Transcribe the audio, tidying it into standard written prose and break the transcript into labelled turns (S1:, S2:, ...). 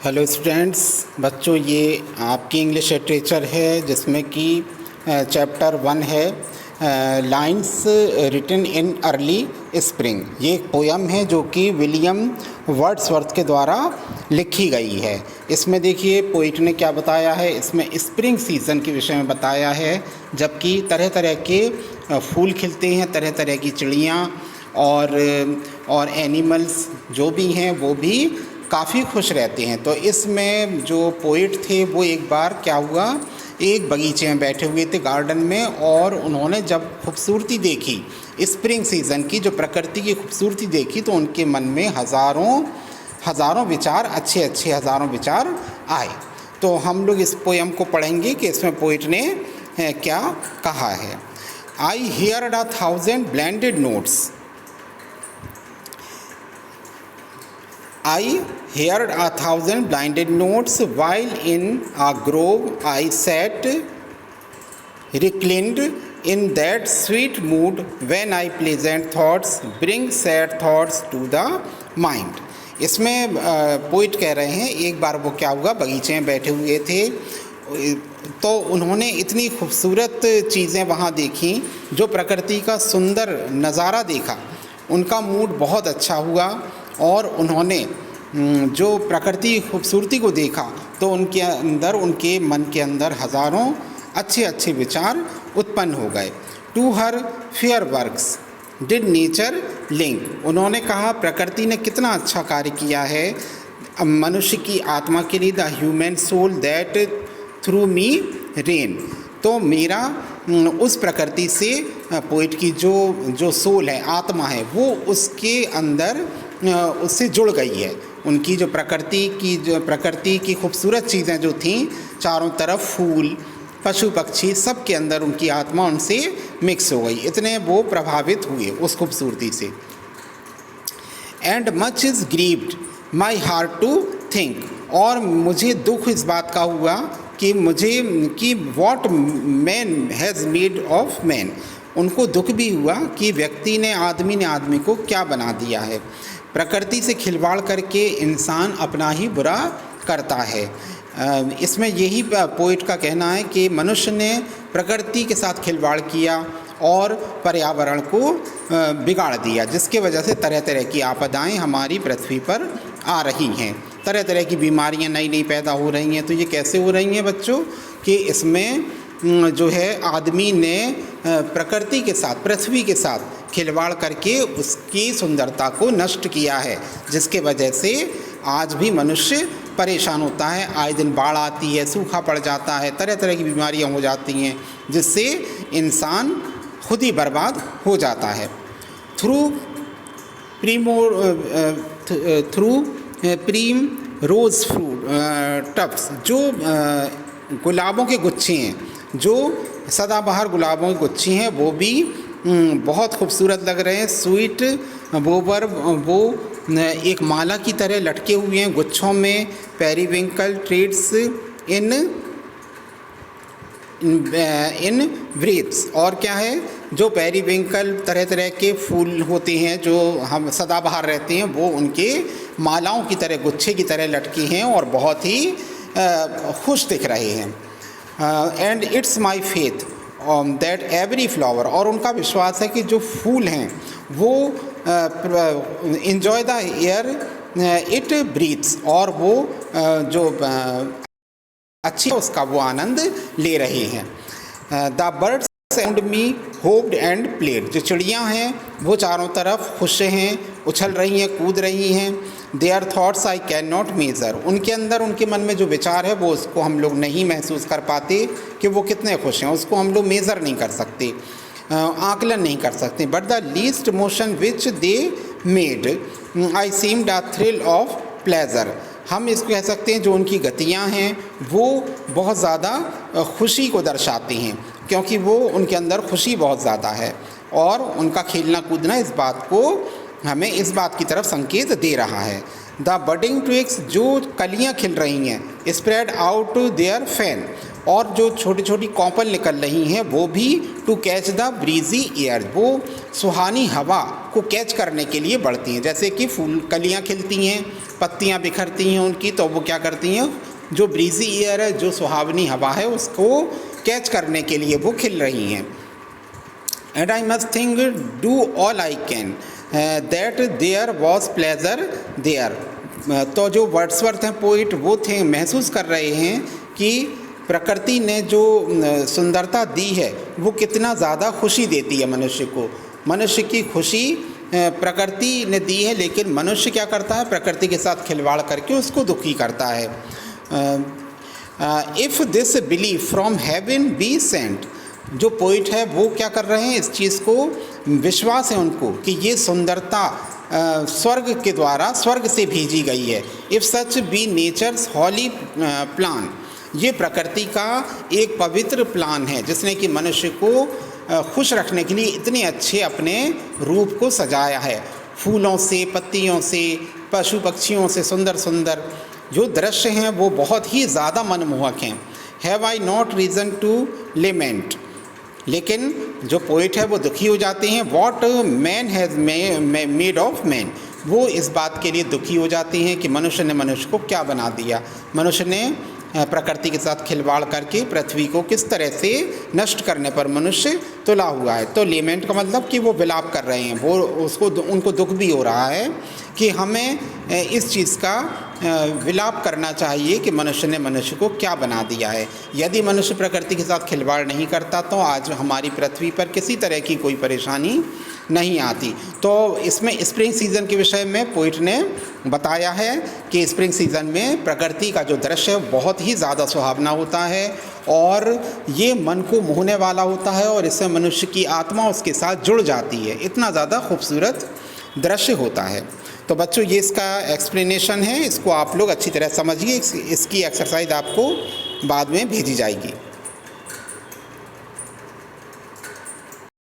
S1: Hello students, बच्चों ये आपकी इंग्लिश लिटरेचर है जिसमें कि चैप्टर 1 है lines written in early spring. ये एक पोयम है जो कि विलियम वर्ड्सवर्थ के द्वारा लिखी गई है। इसमें देखिए पोइट ने क्या बताया है, इसमें स्प्रिंग सीज़न के विषय में बताया है, जबकि तरह तरह के फूल खिलते हैं, तरह तरह की चिड़ियाँ और एनिमल्स जो भी हैं वो भी काफ़ी खुश रहते हैं। तो इसमें जो पोइट थे वो एक बार क्या हुआ, एक बगीचे में बैठे हुए थे गार्डन में, और उन्होंने जब खूबसूरती देखी स्प्रिंग सीज़न की, जो प्रकृति की खूबसूरती देखी, तो उनके मन में हज़ारों विचार, अच्छे अच्छे हज़ारों विचार आए। तो हम लोग इस पोयम को पढ़ेंगे कि इसमें पोइट ने क्या कहा है। आई heard 1,000 blended notes. I heard 1,000 blinded notes while in a grove I sat, reclined in that sweet mood when I pleasant thoughts bring sad thoughts to the mind। इसमें पोइट कह रहे हैं एक बार वो क्या हुआ, बगीचे में बैठे हुए थे तो उन्होंने इतनी खूबसूरत चीज़ें वहाँ देखी, जो प्रकृति का सुंदर नज़ारा देखा, उनका मूड बहुत अच्छा हुआ और उन्होंने जो प्रकृति की खूबसूरती को देखा तो उनके मन के अंदर हज़ारों अच्छे अच्छे विचार उत्पन्न हो गए। To her fair works did nature link. उन्होंने कहा प्रकृति ने कितना अच्छा कार्य किया है मनुष्य की आत्मा के लिए। The human soul that through me ran. तो मेरा उस प्रकृति से, पोइट की जो सोल है, आत्मा है, वो उसके अंदर उससे जुड़ गई है। उनकी जो प्रकृति की खूबसूरत चीज़ें जो थीं, चारों तरफ फूल, पशु पक्षी, सब के अंदर उनकी आत्मा उनसे मिक्स हो गई, इतने वो प्रभावित हुए उस खूबसूरती से। And much is grieved my heart to think. और मुझे दुख इस बात का हुआ कि what man has made of man. उनको दुख भी हुआ कि आदमी ने आदमी को क्या बना दिया है। प्रकृति से खिलवाड़ करके इंसान अपना ही बुरा करता है। इसमें यही पोइट का कहना है कि मनुष्य ने प्रकृति के साथ खिलवाड़ किया और पर्यावरण को बिगाड़ दिया, जिसके वजह से तरह तरह की आपदाएं हमारी पृथ्वी पर आ रही हैं, तरह तरह की बीमारियां नई नई पैदा हो रही हैं। तो ये कैसे हो रही हैं बच्चों, कि इसमें जो है आदमी ने प्रकृति के साथ, पृथ्वी के साथ खिलवाड़ करके उसकी सुंदरता को नष्ट किया है, जिसके वजह से आज भी मनुष्य परेशान होता है। आए दिन बाढ़ आती है, सूखा पड़ जाता है, तरह तरह की बीमारियां हो जाती हैं, जिससे इंसान खुद ही बर्बाद हो जाता है। थ्रू प्रीम रोज़ फ्रूट टब्स। जो गुलाबों के गुच्छे हैं, जो सदाबहार गुलाबों के गुच्छे हैं, वो भी बहुत खूबसूरत लग रहे हैं। स्वीट वो एक माला की तरह लटके हुए हैं गुच्छों में। पेरीविंकल ट्रेड्स इन ब्रेथ्स। और क्या है, जो पेरीविंकल तरह तरह के फूल होते हैं जो हम सदाबहार रहते हैं, वो उनके मालाओं की तरह, गुच्छे की तरह लटके हैं और बहुत ही खुश दिख रहे हैं। And it's my faith that every flower. और उनका विश्वास है कि जो फूल हैं वो enjoy the air it breathes. और वो जो अच्छी उसका वो आनंद ले रहे हैं। The birds sound me hoped and played. जो चिड़ियाँ हैं वो चारों तरफ खुश हैं, उछल रही हैं, कूद रही हैं। Their thoughts I can not measure. उनके अंदर, उनके मन में जो विचार है वो उसको हम लोग नहीं महसूस कर पाते कि वो कितने खुश हैं, उसको हम लोग मेज़र नहीं कर सकते, आकलन नहीं कर सकते। But the least motion which they made I seemed a thrill of pleasure. हम इसको कह सकते हैं जो उनकी गतियाँ हैं वो बहुत ज़्यादा खुशी को दर्शाती हैं, क्योंकि वो उनके अंदर खुशी बहुत ज़्यादा है, और उनका खेलना कूदना इस बात को हमें इस बात की तरफ संकेत दे रहा है। The budding twigs. जो कलियाँ खिल रही हैं, स्प्रेड आउट देयर फैन। और जो छोटी छोटी कॉपल निकल रही हैं वो भी to catch the breezy air. वो सुहानी हवा को कैच करने के लिए बढ़ती हैं। जैसे कि फूल कलियाँ खिलती हैं, पत्तियां बिखरती हैं उनकी, तो वो क्या करती हैं, जो ब्रीजी एयर है, जो सुहावनी हवा है, उसको कैच करने के लिए वो खिल रही हैं। And I must think do all I can that there was pleasure there. तो जो वर्ड्सवर्थ हैं पोइट, वो थे महसूस कर रहे हैं कि प्रकृति ने जो सुंदरता दी है वो कितना ज़्यादा खुशी देती है मनुष्य को। मनुष्य की खुशी प्रकृति ने दी है, लेकिन मनुष्य क्या करता है, प्रकृति के साथ खिलवाड़ करके उसको दुखी करता है। If this belief from heaven be sent, जो पोइट है वो क्या कर रहे हैं, इस चीज़ को विश्वास है उनको कि ये सुंदरता स्वर्ग के द्वारा, स्वर्ग से भेजी गई है। If such be nature's holy plan, ये प्रकृति का एक पवित्र प्लान है जिसने कि मनुष्य को खुश रखने के लिए इतने अच्छे अपने रूप को सजाया है। फूलों से, पत्तियों से, पशु पक्षियों से सुंदर सुंदर जो दृश्य हैं वो बहुत ही ज़्यादा मनमोहक हैं। Have I not reason to lament, लेकिन जो पोइट है वो दुखी हो जाते हैं। What man has made of man, वो इस बात के लिए दुखी हो जाती हैं कि मनुष्य ने मनुष्य को क्या बना दिया। मनुष्य ने प्रकृति के साथ खिलवाड़ करके पृथ्वी को किस तरह से नष्ट करने पर मनुष्य तुला हुआ है। तो लेमेंट का मतलब कि वो विलाप कर रहे हैं, वो उसको उनको दुख भी हो रहा है कि हमें इस चीज़ का विलाप करना चाहिए कि मनुष्य ने मनुष्य को क्या बना दिया है। यदि मनुष्य प्रकृति के साथ खिलवाड़ नहीं करता तो आज हमारी पृथ्वी पर किसी तरह की कोई परेशानी नहीं आती। तो इसमें स्प्रिंग सीज़न के विषय में पोइट ने बताया है कि स्प्रिंग सीज़न में प्रकृति का जो दृश्य है बहुत ही ज़्यादा सुहावना होता है और ये मन को मोहने वाला होता है और इससे मनुष्य की आत्मा उसके साथ जुड़ जाती है। इतना ज़्यादा खूबसूरत दृश्य होता है। तो बच्चों ये इसका एक्सप्लेनेशन है, इसको आप लोग अच्छी तरह समझिए। इसकी एक्सरसाइज आपको बाद में भेजी जाएगी।